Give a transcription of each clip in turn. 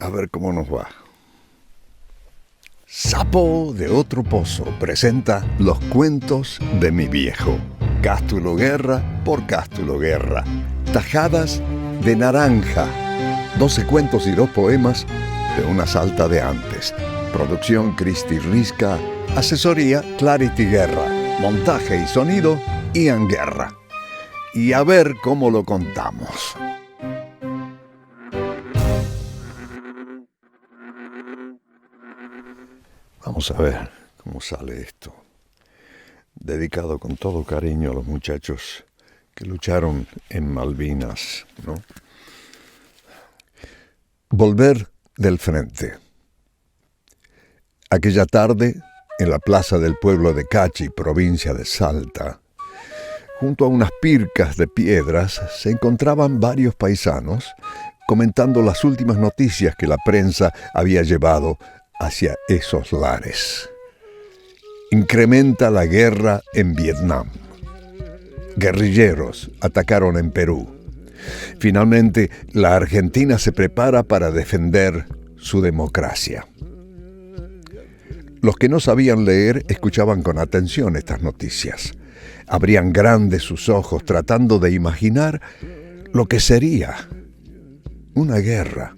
A ver cómo nos va. Sapo de otro pozo presenta Los cuentos de mi viejo. Cástulo Guerra por Cástulo Guerra. Tajadas de naranja. 12 cuentos y 2 poemas de una salta de antes. Producción Cristi Risca. Asesoría Clarity Guerra. Montaje y sonido Ian Guerra. Y a ver cómo lo contamos. Vamos a ver cómo sale esto. Dedicado con todo cariño a los muchachos que lucharon en Malvinas, ¿no? Volver del frente. Aquella tarde, en la plaza del pueblo de Cachi, provincia de Salta, junto a unas pircas de piedras, se encontraban varios paisanos comentando las últimas noticias que la prensa había llevado hacia esos lares. Incrementa la guerra en Vietnam. Guerrilleros atacaron en Perú. Finalmente, la Argentina se prepara para defender su democracia. Los que no sabían leer escuchaban con atención estas noticias. Abrían grandes sus ojos tratando de imaginar lo que sería una guerra.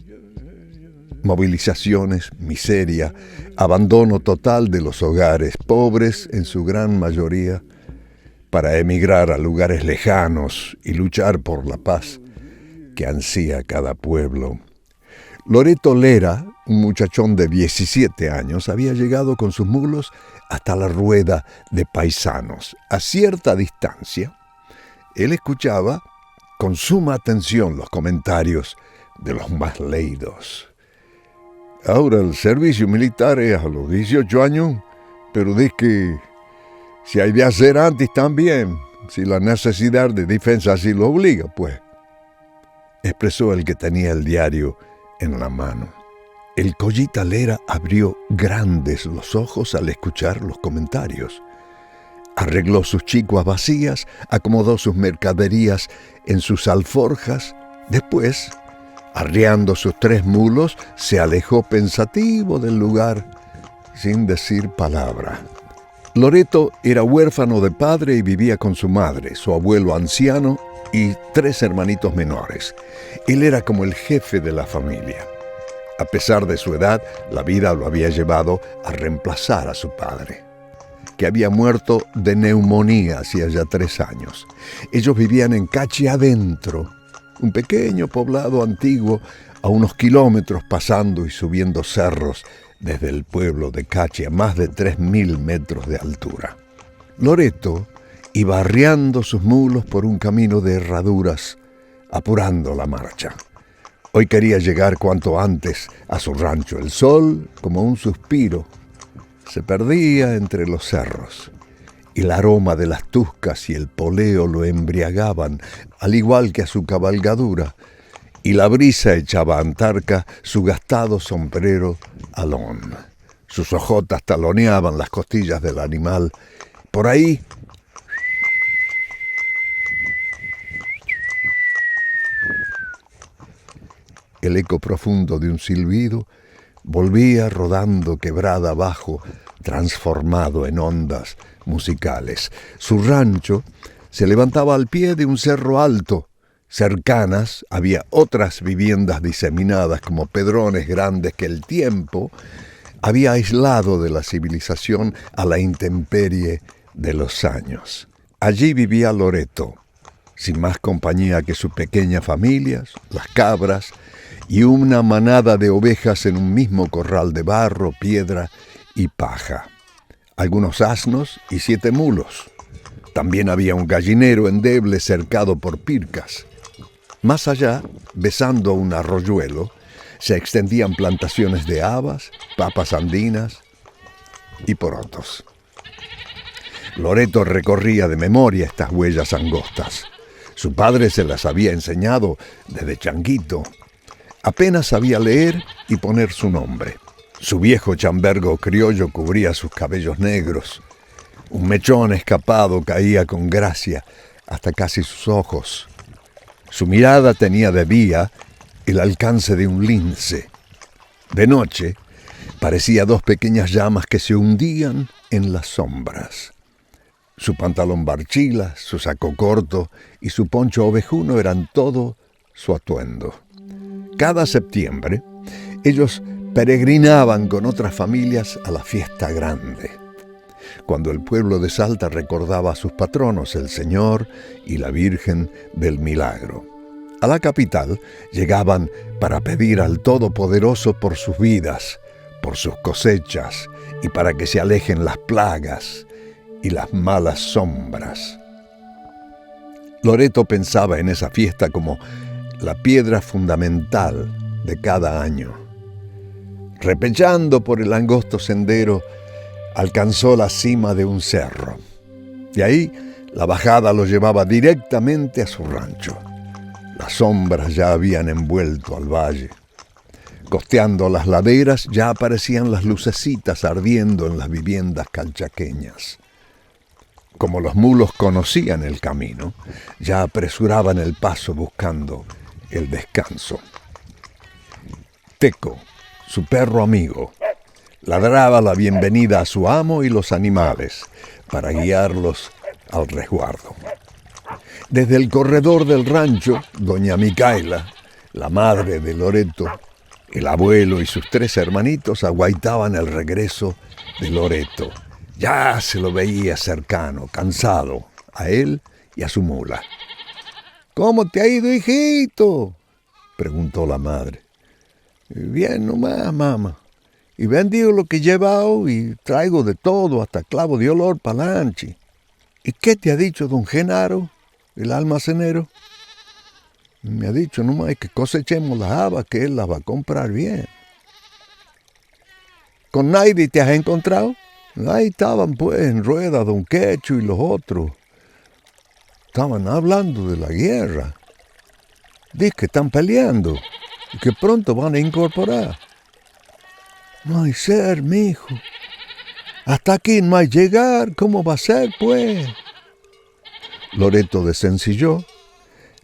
Movilizaciones, miseria, abandono total de los hogares, pobres en su gran mayoría, para emigrar a lugares lejanos y luchar por la paz que ansía cada pueblo. Loreto Lera, un muchachón de 17 años, había llegado con sus mulos hasta la rueda de paisanos. A cierta distancia, él escuchaba con suma atención los comentarios de los más leídos. Ahora el servicio militar es a los 18 años, pero dice que si hay de hacer antes también, si la necesidad de defensa así lo obliga, pues, expresó el que tenía el diario en la mano. El Collita Lera abrió grandes los ojos al escuchar los comentarios. Arregló sus chicuas vacías, acomodó sus mercaderías en sus alforjas. Después, arriando sus 3 mulos, se alejó pensativo del lugar sin decir palabra. Loreto era huérfano de padre y vivía con su madre, su abuelo anciano y 3 hermanitos menores. Él era como el jefe de la familia. A pesar de su edad, la vida lo había llevado a reemplazar a su padre, que había muerto de neumonía hacía ya 3 años. Ellos vivían en Cachi Adentro, un pequeño poblado antiguo a unos kilómetros pasando y subiendo cerros desde el pueblo de Cachi a más de 3.000 metros de altura. Loreto iba arriando sus mulos por un camino de herraduras, apurando la marcha. Hoy quería llegar cuanto antes a su rancho. El sol, como un suspiro, se perdía entre los cerros. Y el aroma de las tuscas y el poleo lo embriagaban, al igual que a su cabalgadura, y la brisa echaba a Antarca su gastado sombrero alón. Sus ojotas taloneaban las costillas del animal. Por ahí, el eco profundo de un silbido volvía rodando quebrada abajo, transformado en ondas musicales. Su rancho se levantaba al pie de un cerro alto. Cercanas había otras viviendas diseminadas como pedrones grandes que el tiempo había aislado de la civilización a la intemperie de los años. Allí vivía Loreto, sin más compañía que su pequeña familia, las cabras y una manada de ovejas en un mismo corral de barro, piedra y paja. Algunos asnos y 7 mulos. También había un gallinero endeble cercado por pircas. Más allá, besando un arroyuelo, se extendían plantaciones de habas, papas andinas y porotos. Loreto recorría de memoria estas huellas angostas. Su padre se las había enseñado desde changuito. Apenas sabía leer y poner su nombre. Su viejo chambergo criollo cubría sus cabellos negros. Un mechón escapado caía con gracia hasta casi sus ojos. Su mirada tenía de vía el alcance de un lince. De noche, parecía dos pequeñas llamas que se hundían en las sombras. Su pantalón barchila, su saco corto y su poncho ovejuno eran todo su atuendo. Cada septiembre, ellos peregrinaban con otras familias a la fiesta grande, cuando el pueblo de Salta recordaba a sus patronos, el Señor y la Virgen del Milagro. A la capital llegaban para pedir al Todopoderoso por sus vidas, por sus cosechas y para que se alejen las plagas y las malas sombras. Loreto pensaba en esa fiesta como la piedra fundamental de cada año. Repechando por el angosto sendero, alcanzó la cima de un cerro. De ahí, la bajada lo llevaba directamente a su rancho. Las sombras ya habían envuelto al valle. Costeando las laderas ya aparecían las lucecitas ardiendo en las viviendas calchaqueñas. Como los mulos conocían el camino, ya apresuraban el paso buscando el descanso. Teco, su perro amigo, ladraba la bienvenida a su amo y los animales para guiarlos al resguardo. Desde el corredor del rancho, doña Micaela, la madre de Loreto, el abuelo y sus 3 hermanitos aguaitaban el regreso de Loreto. Ya se lo veía cercano, cansado, a él y a su mula. «¿Cómo te ha ido, hijito?», preguntó la madre. «Bien nomás, mamá. Y vendido lo que he llevado y traigo de todo, hasta clavo de olor palanchi. ¿Y qué te ha dicho don Genaro, el almacenero?» «Me ha dicho nomás que cosechemos las habas, que él las va a comprar bien». «¿Con nadie te has encontrado?» «Ahí estaban pues en rueda don Quecho y los otros. Estaban hablando de la guerra. Dice que están peleando y que pronto van a incorporar». «No hay ser, mijo. Hasta aquí no hay llegar. ¿Cómo va a ser, pues?» Loreto desencilló,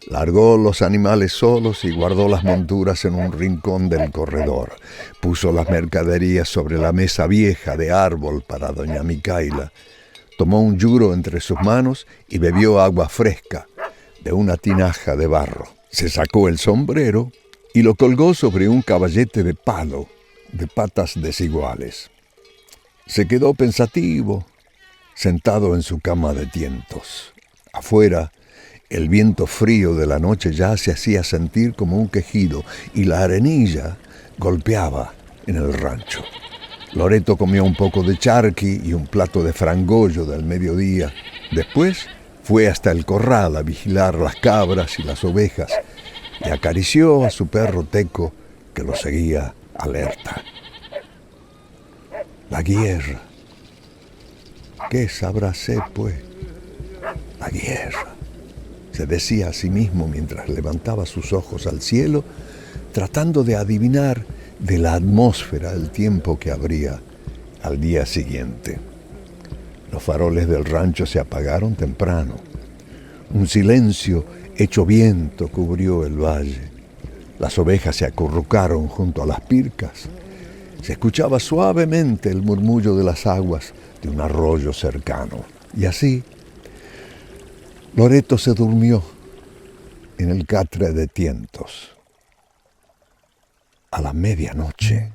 largó los animales solos y guardó las monturas en un rincón del corredor. Puso las mercaderías sobre la mesa vieja de árbol para doña Micaela. Tomó un yuro entre sus manos y bebió agua fresca de una tinaja de barro. Se sacó el sombrero y lo colgó sobre un caballete de palo de patas desiguales. Se quedó pensativo, sentado en su cama de tientos. Afuera, el viento frío de la noche ya se hacía sentir como un quejido y la arenilla golpeaba en el rancho. Loreto comió un poco de charqui y un plato de frangollo del mediodía. Después fue hasta el corral a vigilar las cabras y las ovejas y acarició a su perro Teco, que lo seguía alerta. La guerra. ¿Qué sabrá ser, pues? La guerra, se decía a sí mismo mientras levantaba sus ojos al cielo, tratando de adivinar de la atmósfera el tiempo que habría al día siguiente. Los faroles del rancho se apagaron temprano. Un silencio hecho viento cubrió el valle. Las ovejas se acurrucaron junto a las pircas. Se escuchaba suavemente el murmullo de las aguas de un arroyo cercano. Y así, Loreto se durmió en el catre de tientos. A la medianoche,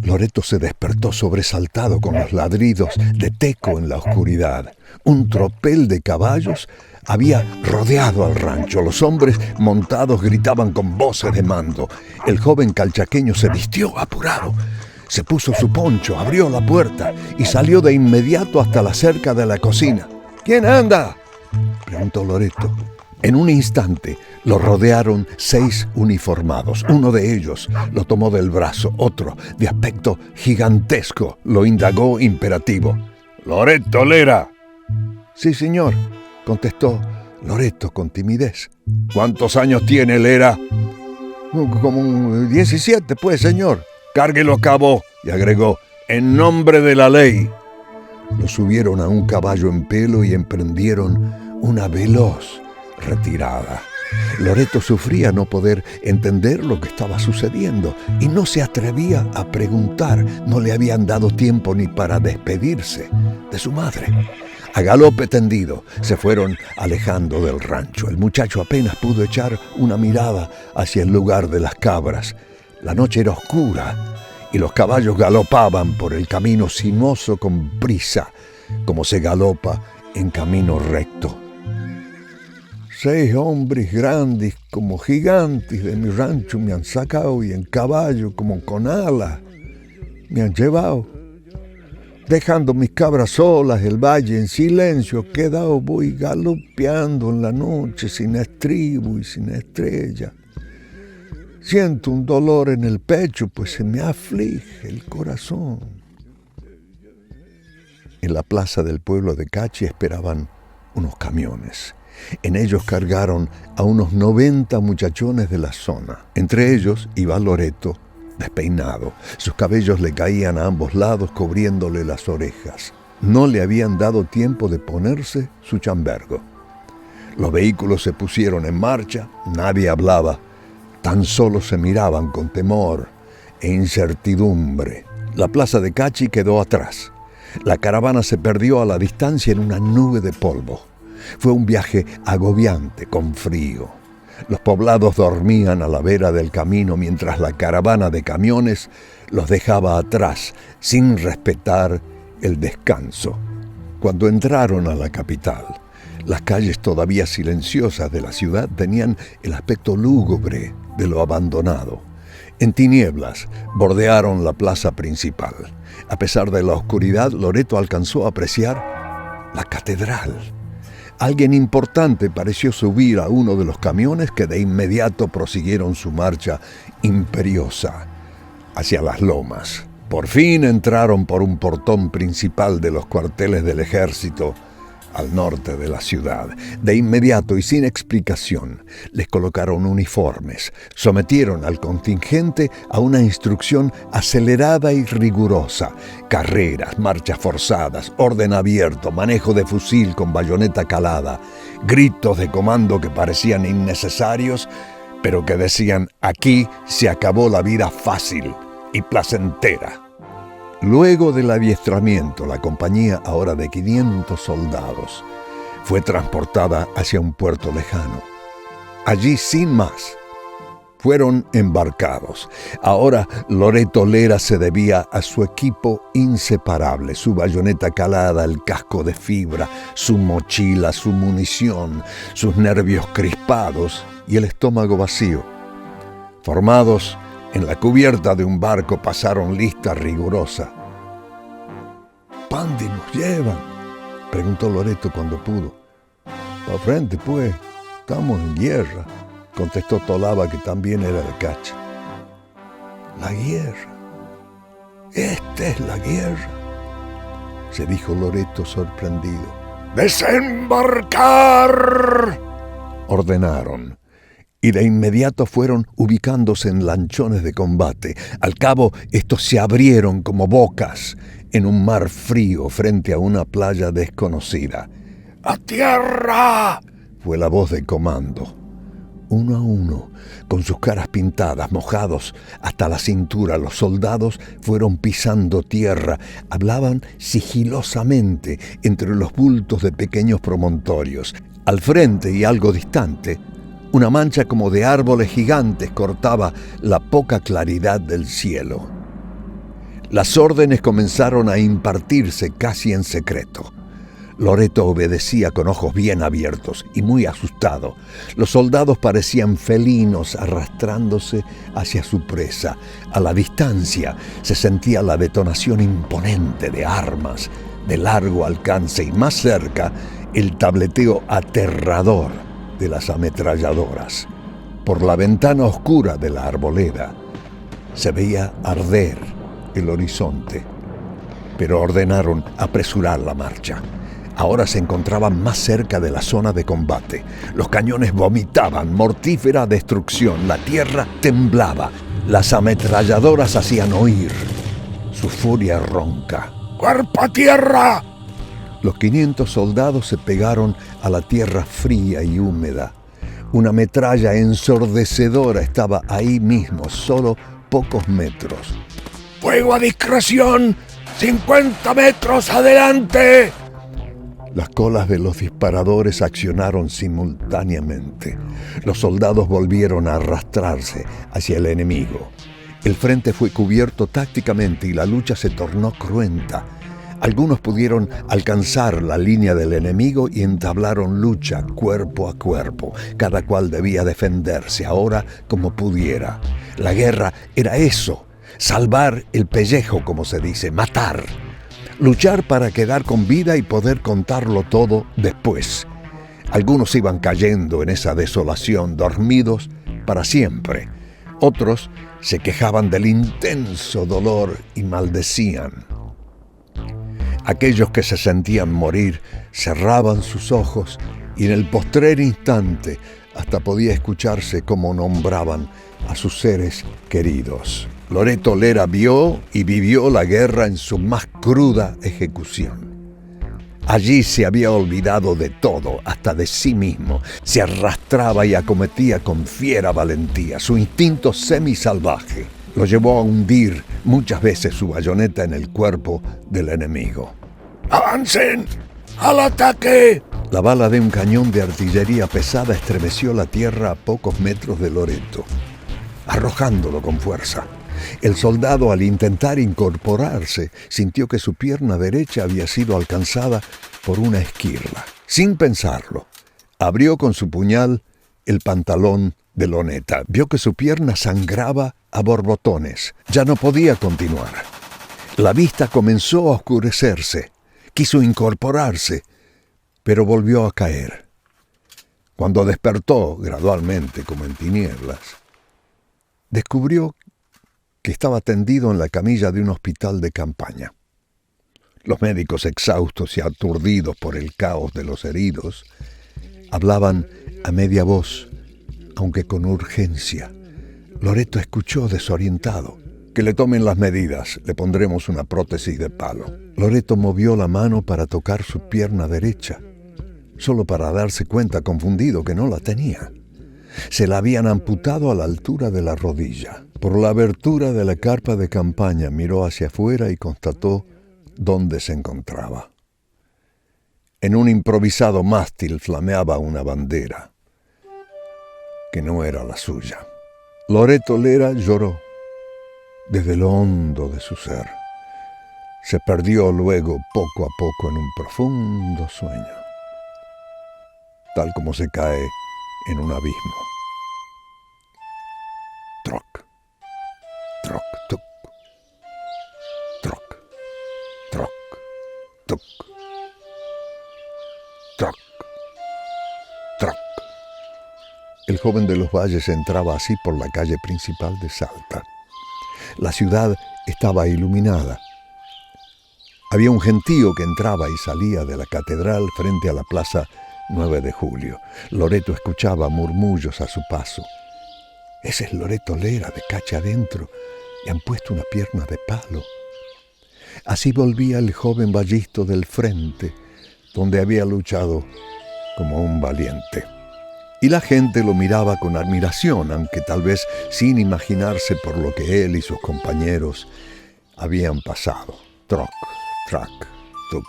Loreto se despertó sobresaltado con los ladridos de Teco en la oscuridad. Un tropel de caballos había rodeado al rancho. Los hombres montados gritaban con voces de mando. El joven calchaqueño se vistió apurado. Se puso su poncho, abrió la puerta y salió de inmediato hasta la cerca de la cocina. «¿Quién anda?», preguntó Loreto. En un instante lo rodearon 6 uniformados. Uno de ellos lo tomó del brazo, otro, de aspecto gigantesco, lo indagó imperativo. «¿Loreto Lera?». «Sí, señor», contestó Loreto con timidez. «¿Cuántos años tiene Lera?». «Como 17, pues, señor». «Cárguelo a cabo», y agregó, «en nombre de la ley». Lo subieron a un caballo en pelo y emprendieron una veloz retirada. Loreto sufría no poder entender lo que estaba sucediendo y no se atrevía a preguntar. No le habían dado tiempo ni para despedirse de su madre. A galope tendido se fueron alejando del rancho. El muchacho apenas pudo echar una mirada hacia el lugar de las cabras. La noche era oscura y los caballos galopaban por el camino sinuoso con prisa, como se galopa en camino recto. 6 hombres grandes como gigantes de mi rancho me han sacado y en caballo como con alas me han llevado. Dejando mis cabras solas, el valle en silencio quedado, voy galopeando en la noche sin estribo y sin estrella. Siento un dolor en el pecho, pues se me aflige el corazón. En la plaza del pueblo de Cachi esperaban unos camiones. En ellos cargaron a unos 90 muchachones de la zona. Entre ellos iba Loreto, despeinado. Sus cabellos le caían a ambos lados, cubriéndole las orejas. No le habían dado tiempo de ponerse su chambergo. Los vehículos se pusieron en marcha, nadie hablaba, tan solo se miraban con temor e incertidumbre. La plaza de Cachi quedó atrás. La caravana se perdió a la distancia en una nube de polvo. Fue un viaje agobiante, con frío. Los poblados dormían a la vera del camino mientras la caravana de camiones los dejaba atrás, sin respetar el descanso. Cuando entraron a la capital, las calles todavía silenciosas de la ciudad tenían el aspecto lúgubre de lo abandonado. En tinieblas bordearon la plaza principal. A pesar de la oscuridad, Loreto alcanzó a apreciar la catedral. Alguien importante pareció subir a uno de los camiones que de inmediato prosiguieron su marcha imperiosa hacia las lomas. Por fin entraron por un portón principal de los cuarteles del ejército al norte de la ciudad. De inmediato y sin explicación, les colocaron uniformes, sometieron al contingente a una instrucción acelerada y rigurosa. Carreras, marchas forzadas, orden abierto, manejo de fusil con bayoneta calada, gritos de comando que parecían innecesarios, pero que decían: aquí se acabó la vida fácil y placentera. Luego del adiestramiento, la compañía, ahora de 500 soldados, fue transportada hacia un puerto lejano. Allí, sin más, fueron embarcados. Ahora Loreto Lera se debía a su equipo inseparable, su bayoneta calada, el casco de fibra, su mochila, su munición, sus nervios crispados y el estómago vacío. Formados en la cubierta de un barco, pasaron lista rigurosa. ¿Pandi nos llevan?, preguntó Loreto cuando pudo. Pa' frente, pues, estamos en guerra, contestó Tolaba, que también era de Cachi. La guerra. Esta es la guerra, se dijo Loreto sorprendido. ¡Desembarcar!, ordenaron. Y de inmediato fueron ubicándose en lanchones de combate. Al cabo, estos se abrieron como bocas en un mar frío frente a una playa desconocida. ¡A tierra!, fue la voz de comando. Uno a uno, con sus caras pintadas, mojados hasta la cintura, los soldados fueron pisando tierra. Hablaban sigilosamente entre los bultos de pequeños promontorios. Al frente y algo distante, una mancha como de árboles gigantes cortaba la poca claridad del cielo. Las órdenes comenzaron a impartirse casi en secreto. Loreto obedecía con ojos bien abiertos y muy asustado. Los soldados parecían felinos arrastrándose hacia su presa. A la distancia se sentía la detonación imponente de armas de largo alcance y más cerca el tableteo aterrador de las ametralladoras. Por la ventana oscura de la arboleda se veía arder el horizonte, pero ordenaron apresurar la marcha. Ahora se encontraban más cerca de la zona de combate. Los cañones vomitaban mortífera destrucción, la tierra temblaba, las ametralladoras hacían oír su furia ronca. ¡Cuerpo a tierra! Los 500 soldados se pegaron a la tierra fría y húmeda. Una metralla ensordecedora estaba ahí mismo, solo pocos metros. ¡Fuego a discreción! ¡50 metros adelante! Las colas de los disparadores accionaron simultáneamente. Los soldados volvieron a arrastrarse hacia el enemigo. El frente fue cubierto tácticamente y la lucha se tornó cruenta. Algunos pudieron alcanzar la línea del enemigo y entablaron lucha cuerpo a cuerpo. Cada cual debía defenderse ahora como pudiera. La guerra era eso, salvar el pellejo, como se dice, matar. Luchar para quedar con vida y poder contarlo todo después. Algunos iban cayendo en esa desolación, dormidos para siempre. Otros se quejaban del intenso dolor y maldecían. Aquellos que se sentían morir cerraban sus ojos y en el postrer instante hasta podía escucharse cómo nombraban a sus seres queridos. Loreto Lera vio y vivió la guerra en su más cruda ejecución. Allí se había olvidado de todo, hasta de sí mismo. Se arrastraba y acometía con fiera valentía. Su instinto semisalvaje lo llevó a hundir muchas veces su bayoneta en el cuerpo del enemigo. ¡Avancen! ¡Al ataque! La bala de un cañón de artillería pesada estremeció la tierra a pocos metros de Loreto, arrojándolo con fuerza. El soldado, al intentar incorporarse, sintió que su pierna derecha había sido alcanzada por una esquirla. Sin pensarlo, abrió con su puñal el pantalón de Loneta. Vio que su pierna sangraba a borbotones. Ya no podía continuar. La vista comenzó a oscurecerse. Quiso incorporarse, pero volvió a caer. Cuando despertó gradualmente, como en tinieblas, descubrió que estaba tendido en la camilla de un hospital de campaña. Los médicos, exhaustos y aturdidos por el caos de los heridos, hablaban a media voz, aunque con urgencia. Loreto escuchó desorientado. Que le tomen las medidas, le pondremos una prótesis de palo. Loreto movió la mano para tocar su pierna derecha, solo para darse cuenta, confundido, que no la tenía. Se la habían amputado a la altura de la rodilla. Por la abertura de la carpa de campaña miró hacia afuera y constató dónde se encontraba. En un improvisado mástil flameaba una bandera, que no era la suya. Loreto Lera lloró desde lo hondo de su ser. Se perdió luego poco a poco en un profundo sueño, tal como se cae en un abismo. Troc, troc, tuc, troc, troc, tuc, troc, troc. El joven de los valles entraba así por la calle principal de Salta. La ciudad estaba iluminada. Había un gentío que entraba y salía de la catedral frente a la plaza 9 de Julio. Loreto escuchaba murmullos a su paso. Ese es Loreto Lera, de cacha adentro, y han puesto una pierna de palo. Así volvía el joven ballisto del frente, donde había luchado como un valiente. Y la gente lo miraba con admiración, aunque tal vez sin imaginarse por lo que él y sus compañeros habían pasado. Troc, trac, tuc.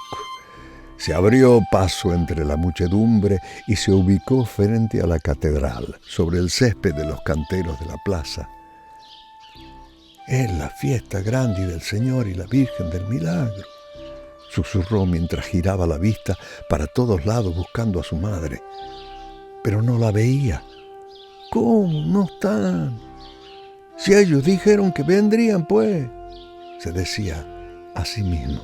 Se abrió paso entre la muchedumbre y se ubicó frente a la catedral, sobre el césped de los canteros de la plaza. Es la fiesta grande del Señor y la Virgen del Milagro, susurró mientras giraba la vista para todos lados buscando a su madre. Pero no la veía. ¿Cómo no están? Si ellos dijeron que vendrían, pues, se decía a sí mismo.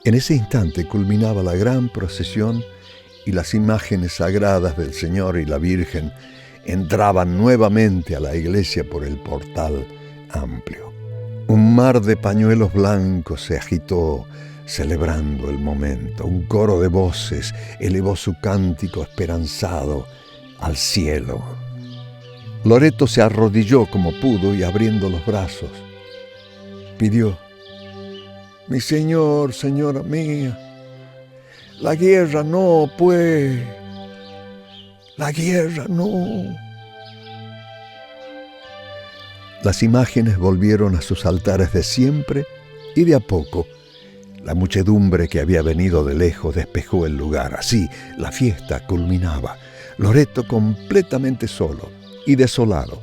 En ese instante culminaba la gran procesión y las imágenes sagradas del Señor y la Virgen entraban nuevamente a la iglesia por el portal amplio. Un mar de pañuelos blancos se agitó celebrando el momento. Un coro de voces elevó su cántico esperanzado al cielo. Loreto se arrodilló como pudo y abriendo los brazos, pidió: Mi Señor, señora mía, la guerra no, pues. La guerra, no. Las imágenes volvieron a sus altares de siempre y de a poco la muchedumbre que había venido de lejos despejó el lugar. Así, la fiesta culminaba. Loreto, completamente solo y desolado,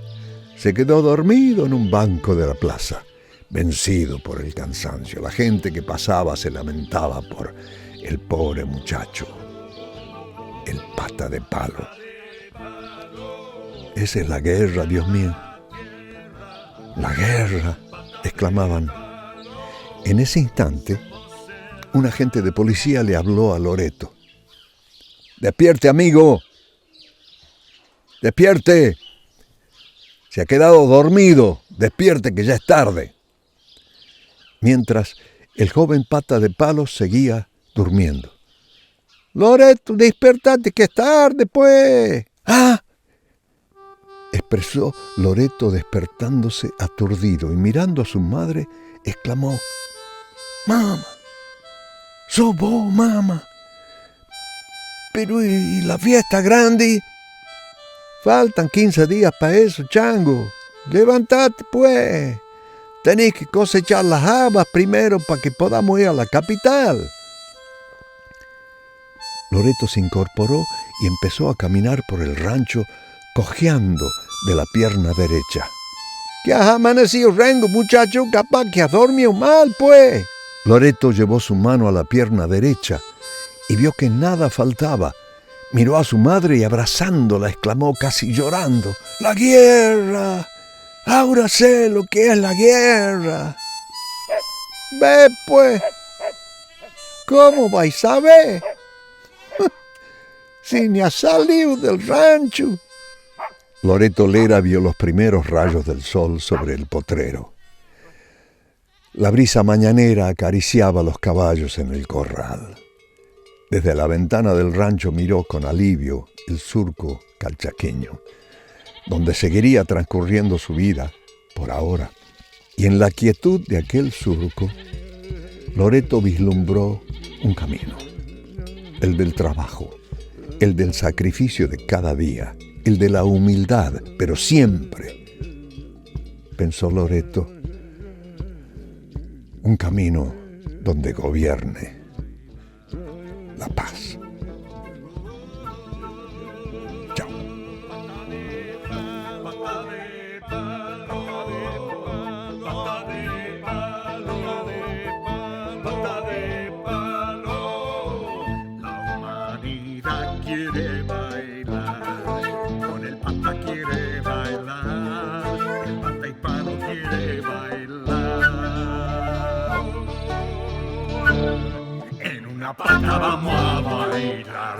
se quedó dormido en un banco de la plaza, vencido por el cansancio. La gente que pasaba se lamentaba por el pobre muchacho, el pata de palo. Esa es la guerra, Dios mío. La guerra, exclamaban. En ese instante, un agente de policía le habló a Loreto. ¡Despierte, amigo! ¡Despierte! Se ha quedado dormido. Despierte, que ya es tarde. Mientras, el joven pata de palo seguía durmiendo. Loreto, despertate, que es tarde, pues. ¡Ah! Expresó Loreto despertándose aturdido y mirando a su madre, exclamó: ¡Mamá! ¡Sos vos, mamá! Pero ¿y la fiesta grande? Faltan 15 días para eso, chango. Levantate, pues. Tenés que cosechar las habas primero para que podamos ir a la capital. Loreto se incorporó y empezó a caminar por el rancho, cojeando de la pierna derecha. ¿Qué has amanecido, rengo, muchacho? Capaz que has dormido mal, pues. Loreto llevó su mano a la pierna derecha y vio que nada faltaba. Miró a su madre y abrazándola exclamó casi llorando: ¡La guerra! Ahora sé lo que es la guerra. Ve, pues. ¿Cómo vais a ver? Si ni has salido del rancho. Loreto Lera vio los primeros rayos del sol sobre el potrero. La brisa mañanera acariciaba los caballos en el corral. Desde la ventana del rancho miró con alivio el surco calchaqueño, donde seguiría transcurriendo su vida por ahora. Y en la quietud de aquel surco, Loreto vislumbró un camino, el del trabajo, el del sacrificio de cada día, el de la humildad, pero siempre, pensó Loreto, un camino donde gobierne la paz. Chao. La humanidad quiere bailar, con el pata quiere bailar, el pata y palo quiere bailar. En una pata vamos a bailar.